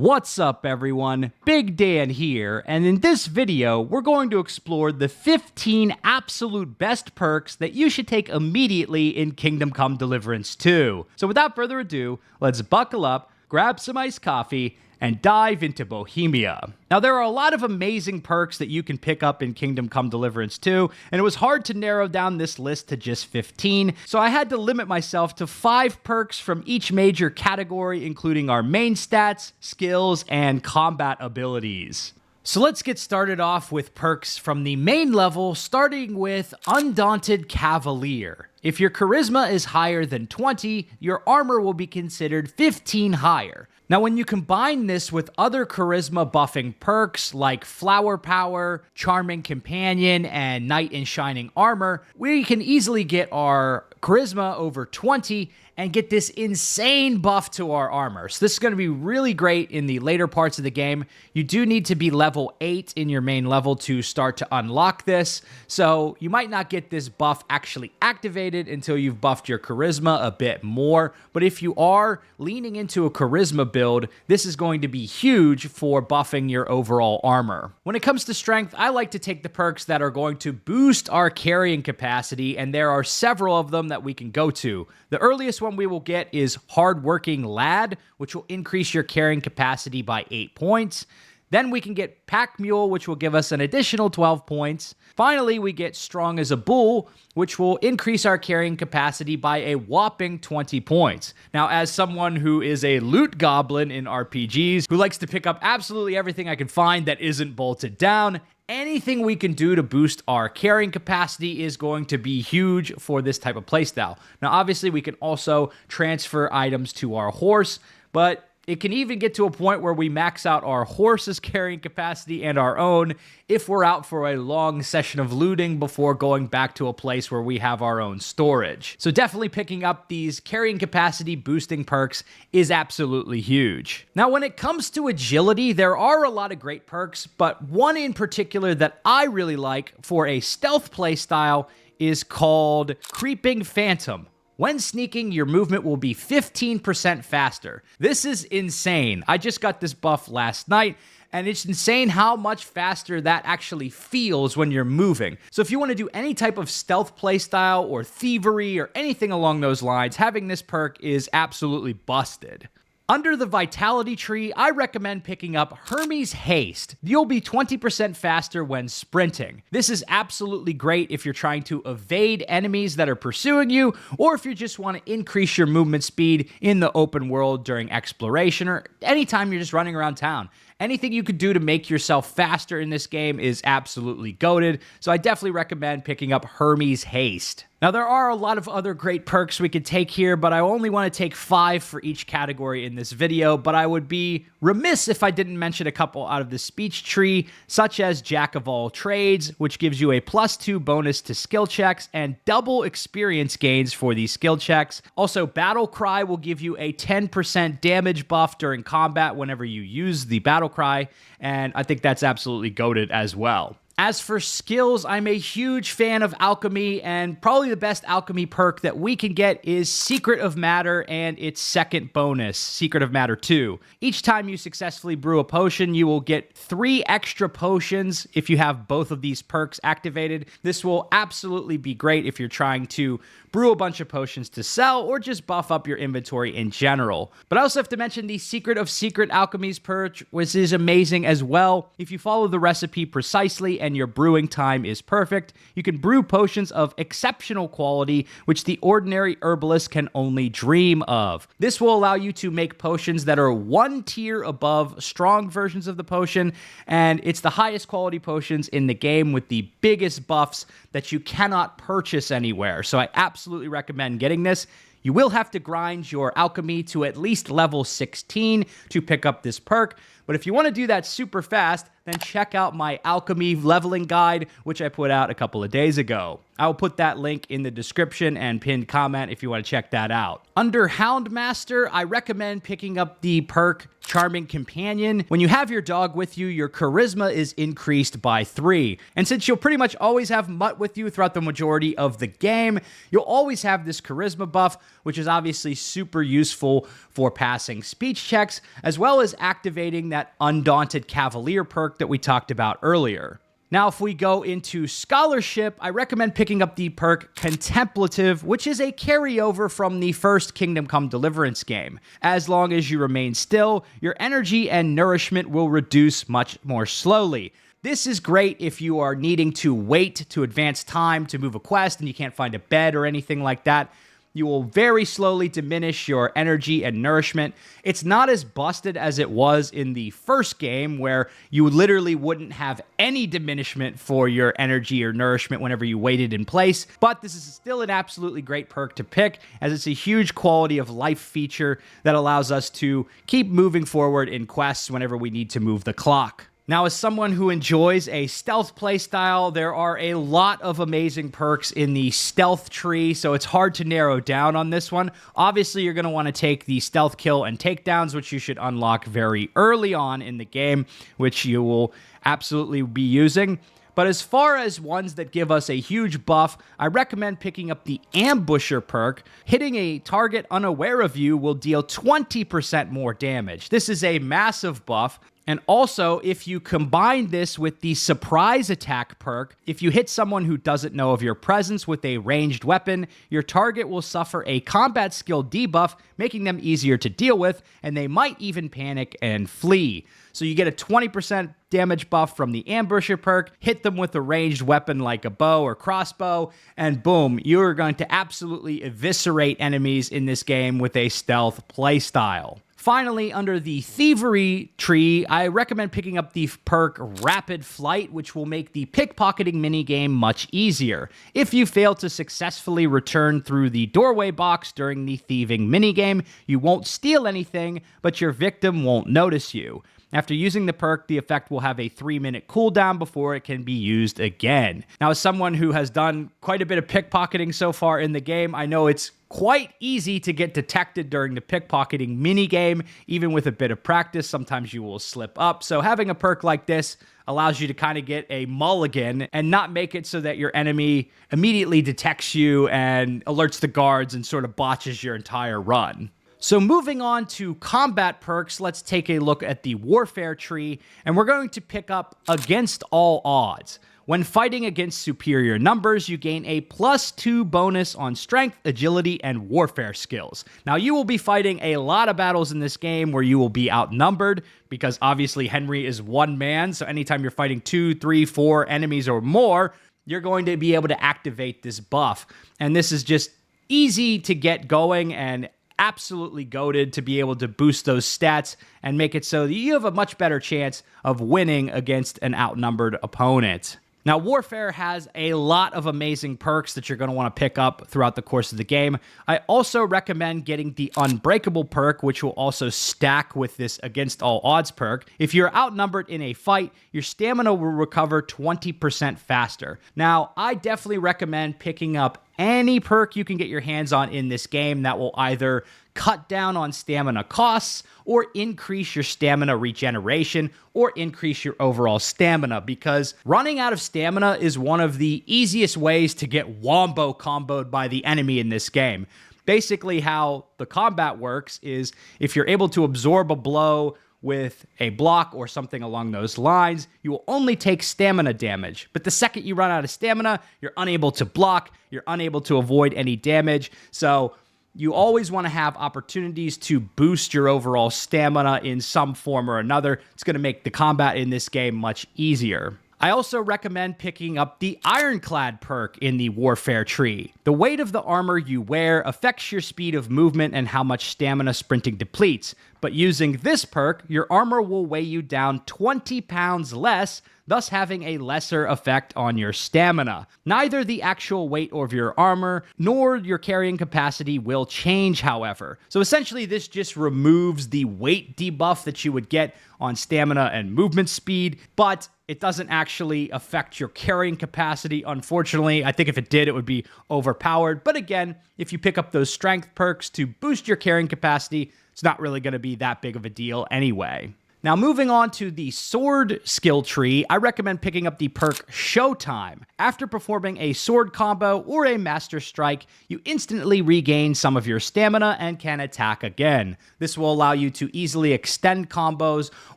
What's up everyone, Big Dan here, and in this video, we're going to explore the 15 absolute best perks that you should take immediately in Kingdom Come Deliverance 2. So without further ado, let's buckle up, grab some iced coffee, and dive into Bohemia. Now, there are a lot of amazing perks that you can pick up in Kingdom Come Deliverance 2, and it was hard to narrow down this list to just 15, so I had to limit myself to 5 perks from each major category, including our main stats, skills, and combat abilities. So let's get started off with perks from the main level, starting with Undaunted Cavalier. If your charisma is higher than 20, your armor will be considered 15 higher. Now, when you combine this with other charisma buffing perks like Flower Power, Charming Companion, and Knight in Shining Armor, we can easily get our charisma over 20 and get this insane buff to our armor. So this is going to be really great in the later parts of the game. You do need to be level 8 in your main level to start to unlock this, so you might not get this buff actually activated until you've buffed your charisma a bit more, but if you are leaning into a charisma build, this is going to be huge for buffing your overall armor. When it comes to strength, I like to take the perks that are going to boost our carrying capacity, and there are several of them that we can go to. The earliest one we will get is Hardworking Lad, which will increase your carrying capacity by 8 points. Then we can get Pack Mule, which will give us an additional 12 points. Finally, we get Strong as a Bull, which will increase our carrying capacity by a whopping 20 points. Now, as someone who is a loot goblin in RPGs, who likes to pick up absolutely everything I can find that isn't bolted down, anything we can do to boost our carrying capacity is going to be huge for this type of playstyle. Now, obviously, we can also transfer items to our horse, but it can even get to a point where we max out our horse's carrying capacity and our own if we're out for a long session of looting before going back to a place where we have our own storage. So definitely picking up these carrying capacity boosting perks is absolutely huge. Now, when it comes to agility, there are a lot of great perks, but one in particular that I really like for a stealth playstyle is called Creeping Phantom. When sneaking, your movement will be 15% faster. This is insane. I just got this buff last night, and it's insane how much faster that actually feels when you're moving. So if you want to do any type of stealth playstyle or thievery or anything along those lines, having this perk is absolutely busted. Under the Vitality tree, I recommend picking up Hermes Haste. You'll be 20% faster when sprinting. This is absolutely great if you're trying to evade enemies that are pursuing you, or if you just want to increase your movement speed in the open world during exploration, or anytime you're just running around town. Anything you could do to make yourself faster in this game is absolutely goated, so I definitely recommend picking up Hermes Haste. Now, there are a lot of other great perks we could take here, but I only want to take 5 for each category in this video, but I would be remiss if I didn't mention a couple out of the speech tree, such as Jack of All Trades, which gives you a +2 bonus to skill checks and double experience gains for these skill checks. Also, Battle Cry will give you a 10% damage buff during combat whenever you use the Battle Cry, and I think that's absolutely goated as well. As for skills, I'm a huge fan of Alchemy, and probably the best Alchemy perk that we can get is Secret of Matter and its second bonus, Secret of Matter 2. Each time you successfully brew a potion, you will get 3 extra potions if you have both of these perks activated. This will absolutely be great if you're trying to brew a bunch of potions to sell or just buff up your inventory in general. But I also have to mention the Secret of Secret Alchemies perk, which is amazing as well. If you follow the recipe precisely and your brewing time is perfect, you can brew potions of exceptional quality, which the ordinary herbalist can only dream of. This will allow you to make potions that are 1 tier above strong versions of the potion, and it's the highest quality potions in the game with the biggest buffs that you cannot purchase anywhere. So I absolutely recommend getting this. You will have to grind your alchemy to at least level 16 to pick up this perk, but if you want to do that super fast, then check out my Alchemy leveling guide, which I put out a couple of days ago. I'll put that link in the description and pinned comment if you want to check that out. Under Houndmaster, I recommend picking up the perk Charming Companion. When you have your dog with you, your charisma is increased by 3. And since you'll pretty much always have Mutt with you throughout the majority of the game, you'll always have this charisma buff, which is obviously super useful for passing speech checks, as well as activating that Undaunted Cavalier perk that we talked about earlier. Now, if we go into Scholarship, I recommend picking up the perk Contemplative, which is a carryover from the first Kingdom Come Deliverance game. As long as you remain still, your energy and nourishment will reduce much more slowly. This is great if you are needing to wait to advance time to move a quest and you can't find a bed or anything like that. You will very slowly diminish your energy and nourishment. It's not as busted as it was in the first game, where you literally wouldn't have any diminishment for your energy or nourishment whenever you waited in place. But this is still an absolutely great perk to pick, as it's a huge quality of life feature that allows us to keep moving forward in quests whenever we need to move the clock. Now, as someone who enjoys a stealth playstyle, there are a lot of amazing perks in the stealth tree, so it's hard to narrow down on this one. Obviously, you're going to want to take the stealth kill and takedowns, which you should unlock very early on in the game, which you will absolutely be using. But as far as ones that give us a huge buff, I recommend picking up the Ambusher perk. Hitting a target unaware of you will deal 20% more damage. This is a massive buff. And also, if you combine this with the Surprise Attack perk, if you hit someone who doesn't know of your presence with a ranged weapon, your target will suffer a combat skill debuff, making them easier to deal with, and they might even panic and flee. So you get a 20% damage buff from the Ambusher perk, hit them with a ranged weapon like a bow or crossbow, and boom, you're going to absolutely eviscerate enemies in this game with a stealth playstyle. Finally, under the Thievery tree, I recommend picking up the perk Rapid Flight, which will make the pickpocketing minigame much easier. If you fail to successfully return through the doorway box during the thieving minigame, you won't steal anything, but your victim won't notice you. After using the perk, the effect will have a 3-minute cooldown before it can be used again. Now, as someone who has done quite a bit of pickpocketing so far in the game, I know it's quite easy to get detected during the pickpocketing minigame. Even with a bit of practice, sometimes you will slip up. So having a perk like this allows you to kind of get a mulligan and not make it so that your enemy immediately detects you and alerts the guards and sort of botches your entire run. So moving on to combat perks, let's take a look at the Warfare tree, and we're going to pick up Against All Odds. When fighting against superior numbers, you gain a +2 bonus on strength, agility, and warfare skills. Now, you will be fighting a lot of battles in this game where you will be outnumbered, because obviously Henry is one man, so anytime you're fighting 2, 3, 4 enemies or more, you're going to be able to activate this buff. And this is just easy to get going and absolutely goated to be able to boost those stats and make it so that you have a much better chance of winning against an outnumbered opponent. Now, Warfare has a lot of amazing perks that you're going to want to pick up throughout the course of the game. I also recommend getting the Unbreakable perk, which will also stack with this Against All Odds perk. If you're outnumbered in a fight, your stamina will recover 20% faster. Now, I definitely recommend picking up any perk you can get your hands on in this game that will either cut down on stamina costs or increase your stamina regeneration or increase your overall stamina, because running out of stamina is one of the easiest ways to get wombo comboed by the enemy in this game. Basically, how the combat works is if you're able to absorb a blow with a block or something along those lines, you will only take stamina damage. But the second you run out of stamina, you're unable to block, you're unable to avoid any damage. So you always want to have opportunities to boost your overall stamina in some form or another. It's going to make the combat in this game much easier. I also recommend picking up the Ironclad perk in the Warfare tree. The weight of the armor you wear affects your speed of movement and how much stamina sprinting depletes, but using this perk, your armor will weigh you down 20 pounds less, thus having a lesser effect on your stamina. Neither the actual weight of your armor nor your carrying capacity will change, however. So essentially, this just removes the weight debuff that you would get on stamina and movement speed, but it doesn't actually affect your carrying capacity, unfortunately. I think if it did, it would be overpowered. But again, if you pick up those strength perks to boost your carrying capacity, it's not really going to be that big of a deal anyway. Now, moving on to the sword skill tree, I recommend picking up the perk Showtime. After performing a sword combo or a master strike, you instantly regain some of your stamina and can attack again. This will allow you to easily extend combos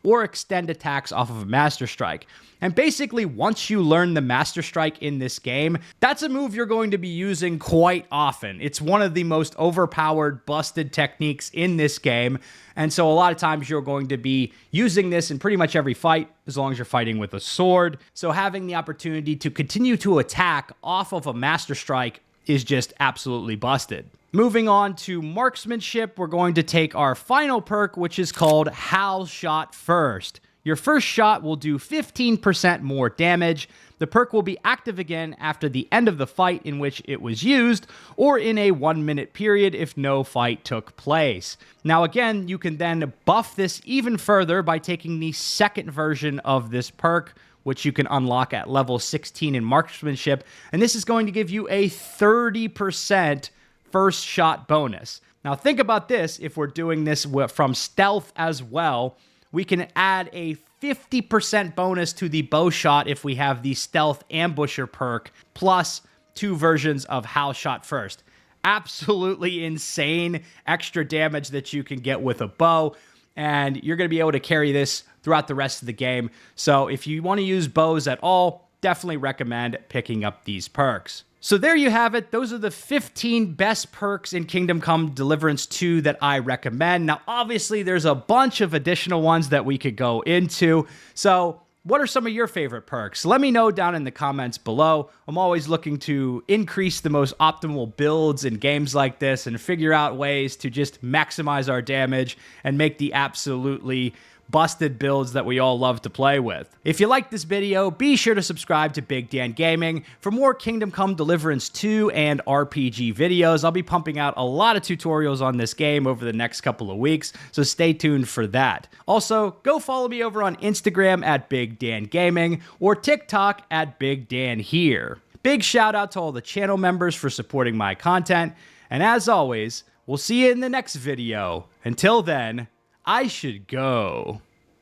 or extend attacks off of a master strike. And basically, once you learn the Master Strike in this game, that's a move you're going to be using quite often. It's one of the most overpowered, busted techniques in this game. And so a lot of times you're going to be using this in pretty much every fight, as long as you're fighting with a sword. So having the opportunity to continue to attack off of a Master Strike is just absolutely busted. Moving on to Marksmanship, we're going to take our final perk, which is called Hal Shot First. Your first shot will do 15% more damage. The perk will be active again after the end of the fight in which it was used, or in a 1-minute period if no fight took place. Now again, you can then buff this even further by taking the second version of this perk, which you can unlock at level 16 in Marksmanship, and this is going to give you a 30% first shot bonus. Now think about this, if we're doing this from stealth as well, we can add a 50% bonus to the bow shot if we have the stealth ambusher perk, plus 2 versions of Hal Shot First. Absolutely insane extra damage that you can get with a bow, and you're going to be able to carry this throughout the rest of the game. So if you want to use bows at all, definitely recommend picking up these perks. So there you have it. Those are the 15 best perks in Kingdom Come Deliverance 2 that I recommend. Now, obviously, there's a bunch of additional ones that we could go into. So what are some of your favorite perks? Let me know down in the comments below. I'm always looking to increase the most optimal builds in games like this and figure out ways to just maximize our damage and make the absolutely busted builds that we all love to play with. If you liked this video, be sure to subscribe to Big Dan Gaming for more Kingdom Come Deliverance 2 and RPG videos. I'll be pumping out a lot of tutorials on this game over the next couple of weeks, so stay tuned for that. Also, go follow me over on Instagram at Big Dan Gaming or TikTok at Big Dan Here. Big shout out to all the channel members for supporting my content, and as always, we'll see you in the next video. Until then, I should go.